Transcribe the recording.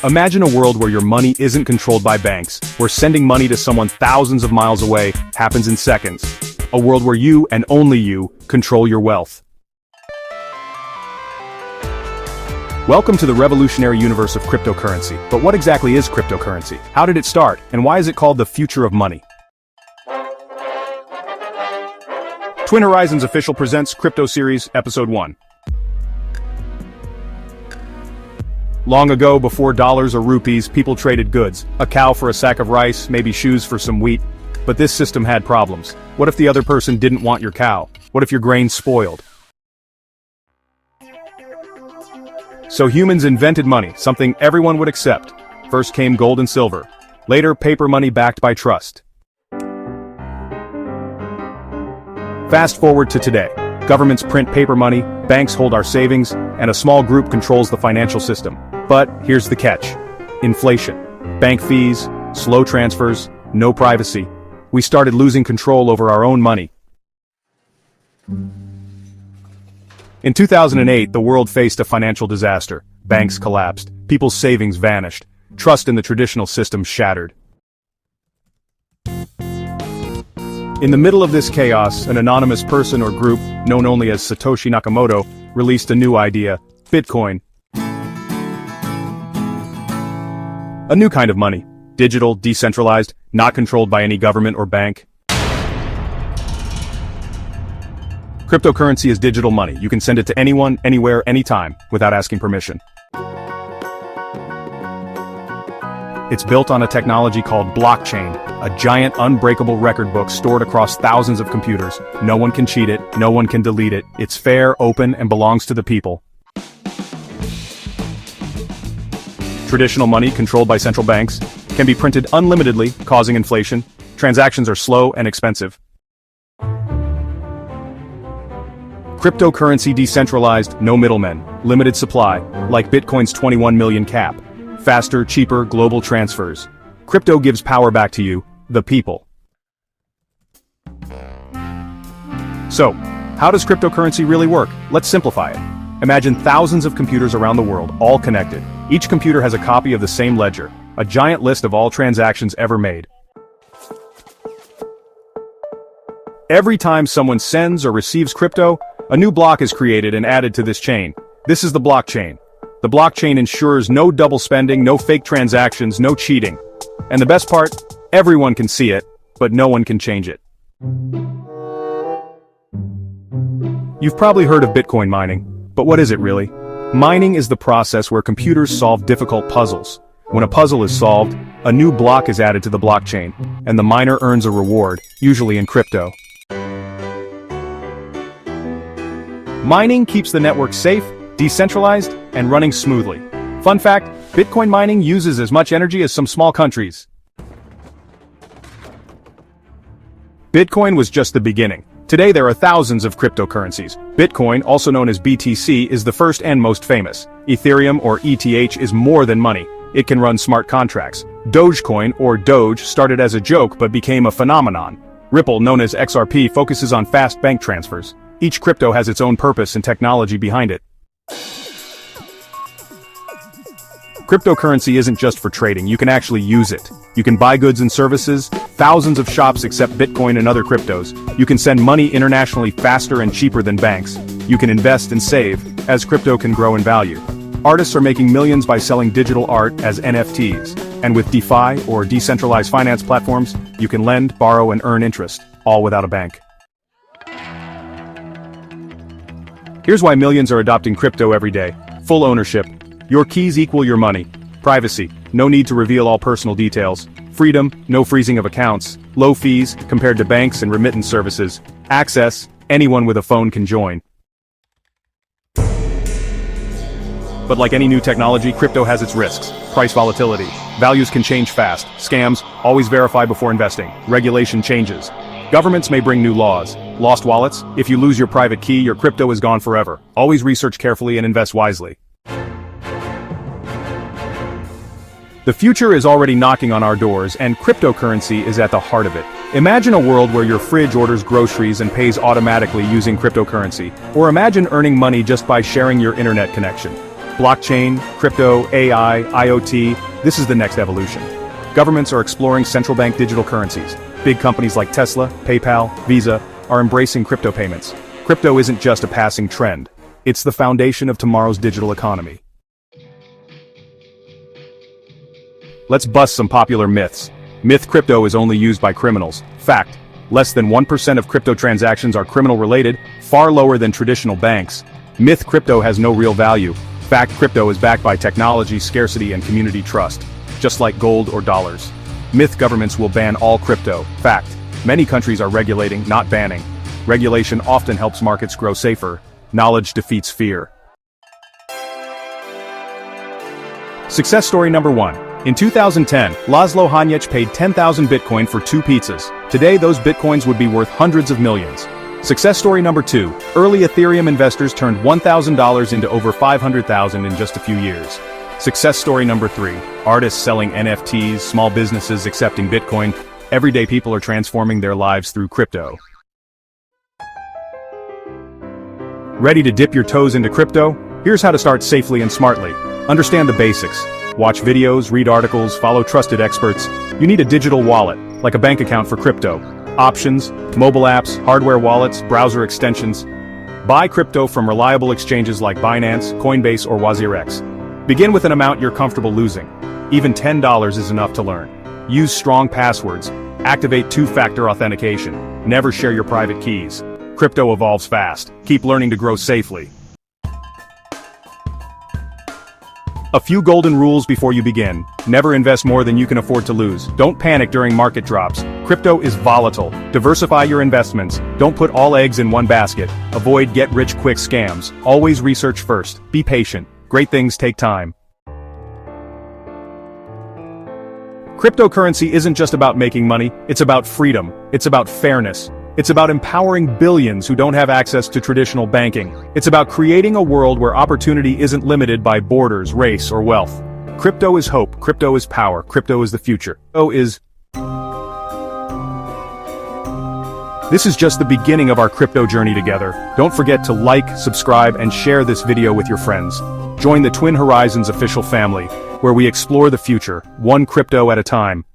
Imagine a world where your money isn't controlled by banks, where sending money to someone thousands of miles away happens in seconds. A world where you, and only you, control your wealth. Welcome to the revolutionary universe of cryptocurrency. But what exactly is cryptocurrency? How did it start? And why is it called the future of money? Twin Horizons Official presents Crypto Series, Episode 1. Long ago, before dollars or rupees, people traded goods. A cow for a sack of rice, maybe shoes for some wheat. But this system had problems. What if the other person didn't want your cow? What if your grain spoiled? So humans invented money, something everyone would accept. First came gold and silver. Later, paper money backed by trust. Fast forward to today. Governments print paper money, banks hold our savings, and a small group controls the financial system. But here's the catch. Inflation. Bank fees, slow transfers, no privacy. We started losing control over our own money. In 2008, the world faced a financial disaster. Banks collapsed. People's savings vanished. Trust in the traditional system shattered. In the middle of this chaos, an anonymous person or group, known only as Satoshi Nakamoto, released a new idea: Bitcoin. A new kind of money. Digital, decentralized, not controlled by any government or bank. Cryptocurrency is digital money. You can send it to anyone, anywhere, anytime, without asking permission. It's built on a technology called blockchain, a giant unbreakable record book stored across thousands of computers. No one can cheat it, no one can delete it. It's fair, open, and belongs to the people. Traditional money, controlled by central banks, can be printed unlimitedly, causing inflation. Transactions are slow and expensive. Cryptocurrency decentralized, no middlemen, limited supply, like Bitcoin's 21 million cap. Faster, cheaper, global transfers. Crypto gives power back to you, the people. So, how does cryptocurrency really work? Let's simplify it. Imagine thousands of computers around the world, all connected. Each computer has a copy of the same ledger, a giant list of all transactions ever made. Every time someone sends or receives crypto, a new block is created and added to this chain. This is the blockchain. The blockchain ensures no double spending, no fake transactions, no cheating. And the best part, everyone can see it, but no one can change it. You've probably heard of Bitcoin mining, but what is it really? Mining is the process where computers solve difficult puzzles. When a puzzle is solved, a new block is added to the blockchain, and the miner earns a reward, usually in crypto. Mining keeps the network safe, decentralized, and running smoothly. Fun fact, Bitcoin mining uses as much energy as some small countries. Bitcoin was just the beginning. Today there are thousands of cryptocurrencies. Bitcoin, also known as BTC, is the first and most famous. Ethereum, or ETH, is more than money. It can run smart contracts. Dogecoin, or Doge, started as a joke but became a phenomenon. Ripple, known as XRP, focuses on fast bank transfers. Each crypto has its own purpose and technology behind it. Cryptocurrency isn't just for trading, you can actually use it. You can buy goods and services. Thousands of shops accept Bitcoin and other cryptos. You can send money internationally faster and cheaper than banks. You can invest and save, as crypto can grow in value. Artists are making millions by selling digital art as NFTs. And with DeFi, or decentralized finance platforms, you can lend, borrow, and earn interest, all without a bank. Here's why millions are adopting crypto every day. Full ownership. Your keys equal your money. Privacy. No need to reveal all personal details. Freedom. No freezing of accounts. Low fees, compared to banks and remittance services. Access. Anyone with a phone can join. But like any new technology, crypto has its risks. Price volatility. Values can change fast. Scams. Always verify before investing. Regulation changes. Governments may bring new laws. Lost wallets. If you lose your private key, your crypto is gone forever. Always research carefully and invest wisely. The future is already knocking on our doors, and cryptocurrency is at the heart of it. Imagine a world where your fridge orders groceries and pays automatically using cryptocurrency. Or imagine earning money just by sharing your internet connection. Blockchain, crypto, AI, IoT, this is the next evolution. Governments are exploring central bank digital currencies. Big companies like Tesla, PayPal, Visa are embracing crypto payments. Crypto isn't just a passing trend. It's the foundation of tomorrow's digital economy. Let's bust some popular myths. Myth: crypto is only used by criminals. Fact: less than 1% of crypto transactions are criminal-related, far lower than traditional banks. Myth: crypto has no real value. Fact: crypto is backed by technology, scarcity, and community trust, just like gold or dollars. Myth: governments will ban all crypto. Fact: many countries are regulating, not banning. Regulation often helps markets grow safer. Knowledge defeats fear. Success story number 1. In 2010, Laszlo Hanyecz paid 10,000 Bitcoin for 2 pizzas. Today those Bitcoins would be worth hundreds of millions. Success story number 2. Early Ethereum investors turned $1,000 into over $500,000 in just a few years. Success story number 3. Artists selling NFTs, small businesses accepting Bitcoin. Everyday people are transforming their lives through crypto. Ready to dip your toes into crypto? Here's how to start safely and smartly. Understand the basics. Watch videos, read articles, follow trusted experts. You need a digital wallet, like a bank account for crypto. Options: mobile apps, hardware wallets, browser extensions. Buy crypto from reliable exchanges like Binance, Coinbase, or WazirX. Begin with an amount you're comfortable losing. Even $10 is enough to learn. Use strong passwords. Activate two-factor authentication. Never share your private keys. Crypto evolves fast. Keep learning to grow safely. A few golden rules before you begin. Never invest more than you can afford to lose. Don't panic during market drops. Crypto is volatile. Diversify your investments. Don't put all eggs in one basket. Avoid get-rich-quick scams. Always research first. Be patient. Great things take time. Cryptocurrency isn't just about making money, it's about freedom. It's about fairness. It's about empowering billions who don't have access to traditional banking. It's about creating a world where opportunity isn't limited by borders, race, or wealth. Crypto is hope, crypto is power, crypto is the future. This is just the beginning of our crypto journey together. Don't forget to like, subscribe, and share this video with your friends. Join the Twin Horizons official family, where we explore the future, one crypto at a time.